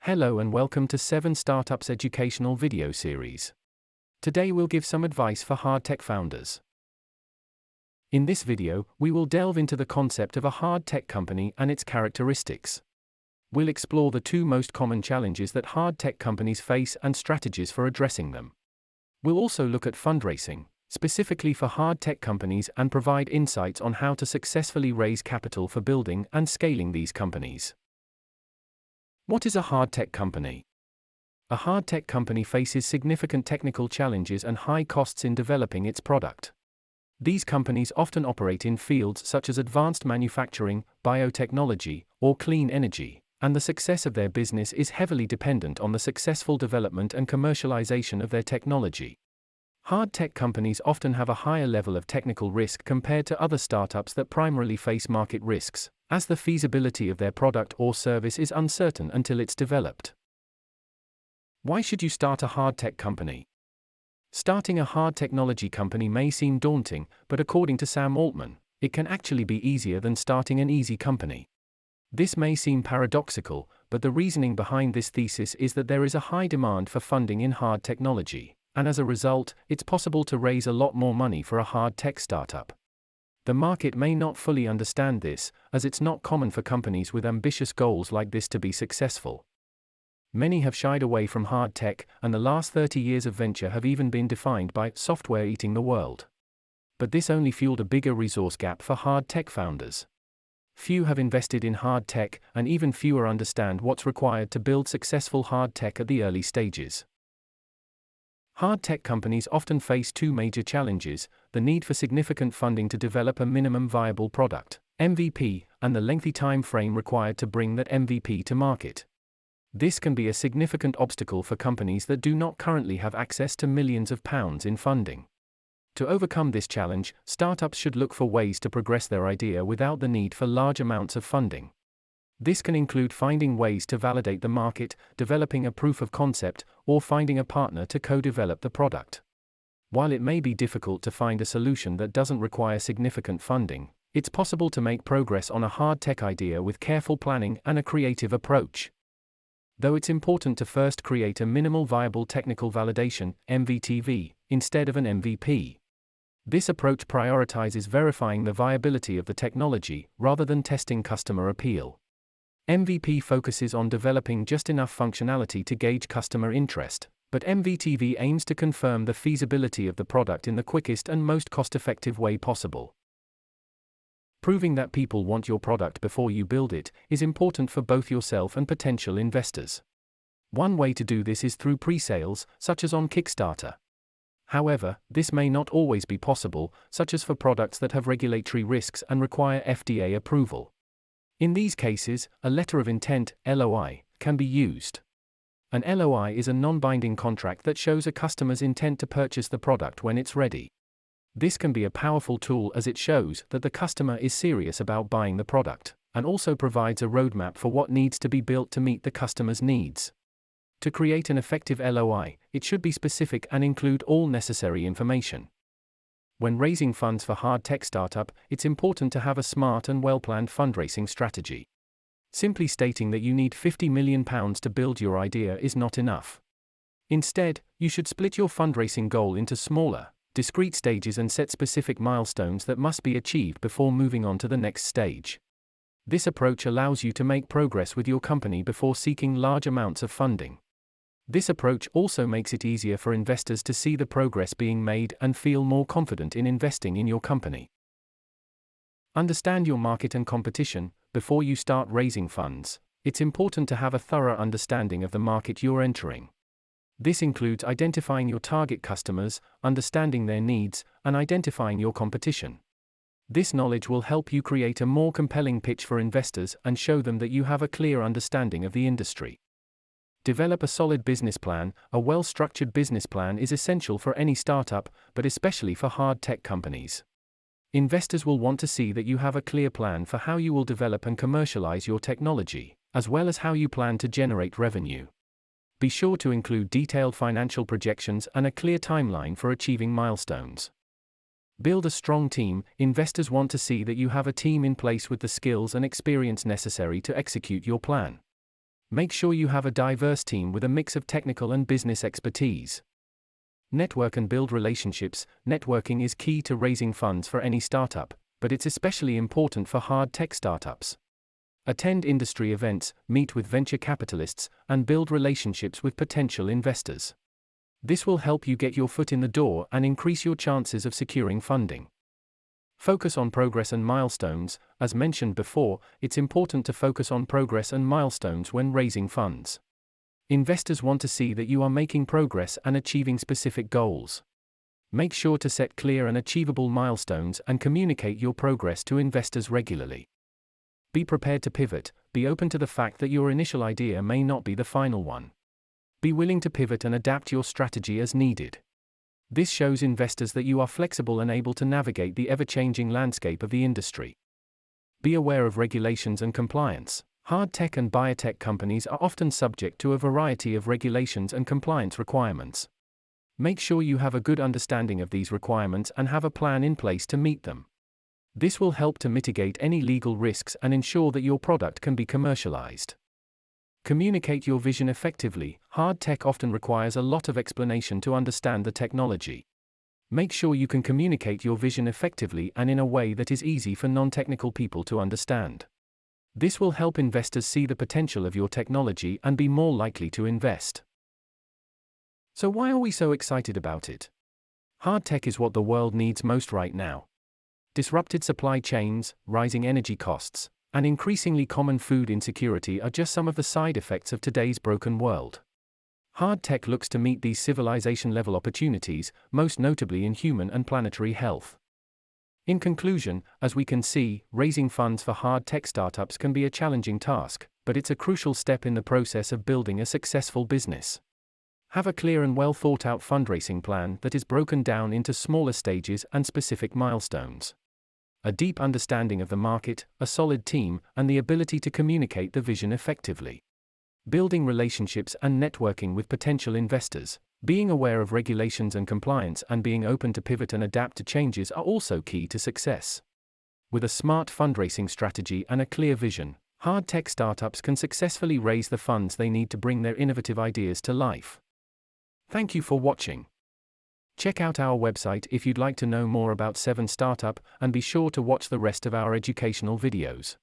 Hello and welcome to 7 Startups educational video series. Today we'll give some advice for hard tech founders. In this video, we will delve into the concept of a hard tech company and its characteristics. We'll explore the two most common challenges that hard tech companies face and strategies for addressing them. We'll also look at fundraising, specifically for hard tech companies, and provide insights on how to successfully raise capital for building and scaling these companies. What is a hard tech company? A hard tech company faces significant technical challenges and high costs in developing its product. These companies often operate in fields such as advanced manufacturing, biotechnology, or clean energy, and the success of their business is heavily dependent on the successful development and commercialization of their technology. Hard tech companies often have a higher level of technical risk compared to other startups that primarily face market risks, as the feasibility of their product or service is uncertain until it's developed. Why should you start a hard tech company? Starting a hard technology company may seem daunting, but according to Sam Altman, it can actually be easier than starting an easy company. This may seem paradoxical, but the reasoning behind this thesis is that there is a high demand for funding in hard technology, and as a result, it's possible to raise a lot more money for a hard tech startup. The market may not fully understand this, as it's not common for companies with ambitious goals like this to be successful. Many have shied away from hard tech, and the last 30 years of venture have even been defined by software eating the world. But this only fueled a bigger resource gap for hard tech founders. Few have invested in hard tech, and even fewer understand what's required to build successful hard tech at the early stages. Hard tech companies often face two major challenges: the need for significant funding to develop a minimum viable product, MVP, and the lengthy time frame required to bring that MVP to market. This can be a significant obstacle for companies that do not currently have access to millions of pounds in funding. To overcome this challenge, startups should look for ways to progress their idea without the need for large amounts of funding. This can include finding ways to validate the market, developing a proof of concept, or finding a partner to co-develop the product. While it may be difficult to find a solution that doesn't require significant funding, it's possible to make progress on a hard tech idea with careful planning and a creative approach. Though it's important to first create a minimal viable technical validation, MVTV, instead of an MVP. This approach prioritizes verifying the viability of the technology rather than testing customer appeal. MVP focuses on developing just enough functionality to gauge customer interest, but MVTV aims to confirm the feasibility of the product in the quickest and most cost-effective way possible. Proving that people want your product before you build it is important for both yourself and potential investors. One way to do this is through pre-sales, such as on Kickstarter. However, this may not always be possible, such as for products that have regulatory risks and require FDA approval. In these cases, a letter of intent, LOI, can be used. An LOI is a non-binding contract that shows a customer's intent to purchase the product when it's ready. This can be a powerful tool as it shows that the customer is serious about buying the product, and also provides a roadmap for what needs to be built to meet the customer's needs. To create an effective LOI, it should be specific and include all necessary information. When raising funds for hard tech startup, it's important to have a smart and well-planned fundraising strategy. Simply stating that you need £50 million to build your idea is not enough. Instead, you should split your fundraising goal into smaller, discrete stages and set specific milestones that must be achieved before moving on to the next stage. This approach allows you to make progress with your company before seeking large amounts of funding. This approach also makes it easier for investors to see the progress being made and feel more confident in investing in your company. Understand your market and competition. Before you start raising funds, it's important to have a thorough understanding of the market you're entering. This includes identifying your target customers, understanding their needs, and identifying your competition. This knowledge will help you create a more compelling pitch for investors and show them that you have a clear understanding of the industry. Develop a solid business plan. A well-structured business plan is essential for any startup, but especially for hard tech companies. Investors will want to see that you have a clear plan for how you will develop and commercialize your technology, as well as how you plan to generate revenue. Be sure to include detailed financial projections and a clear timeline for achieving milestones. Build a strong team. Investors want to see that you have a team in place with the skills and experience necessary to execute your plan. Make sure you have a diverse team with a mix of technical and business expertise. Network and build relationships. Networking is key to raising funds for any startup, but it's especially important for hard tech startups. Attend industry events, meet with venture capitalists, and build relationships with potential investors. This will help you get your foot in the door and increase your chances of securing funding. Focus on progress and milestones. As mentioned before, it's important to focus on progress and milestones when raising funds. Investors want to see that you are making progress and achieving specific goals. Make sure to set clear and achievable milestones and communicate your progress to investors regularly. Be prepared to pivot. Be open to the fact that your initial idea may not be the final one. Be willing to pivot and adapt your strategy as needed. This shows investors that you are flexible and able to navigate the ever-changing landscape of the industry. Be aware of regulations and compliance. Hard tech and biotech companies are often subject to a variety of regulations and compliance requirements. Make sure you have a good understanding of these requirements and have a plan in place to meet them. This will help to mitigate any legal risks and ensure that your product can be commercialized. Communicate your vision effectively. Hard tech often requires a lot of explanation to understand the technology. Make sure you can communicate your vision effectively and in a way that is easy for non-technical people to understand. This will help investors see the potential of your technology and be more likely to invest. So why are we so excited about it? Hard tech is what the world needs most right now. Disrupted supply chains, rising energy costs, and increasingly common food insecurity are just some of the side effects of today's broken world. Hard tech looks to meet these civilization-level opportunities, most notably in human and planetary health. In conclusion, as we can see, raising funds for hard tech startups can be a challenging task, but it's a crucial step in the process of building a successful business. Have a clear and well-thought-out fundraising plan that is broken down into smaller stages and specific milestones. A deep understanding of the market, a solid team, and the ability to communicate the vision effectively. Building relationships and networking with potential investors, being aware of regulations and compliance, and being open to pivot and adapt to changes are also key to success. With a smart fundraising strategy and a clear vision, hard tech startups can successfully raise the funds they need to bring their innovative ideas to life. Thank you for watching. Check out our website if you'd like to know more about 7startup, and be sure to watch the rest of our educational videos.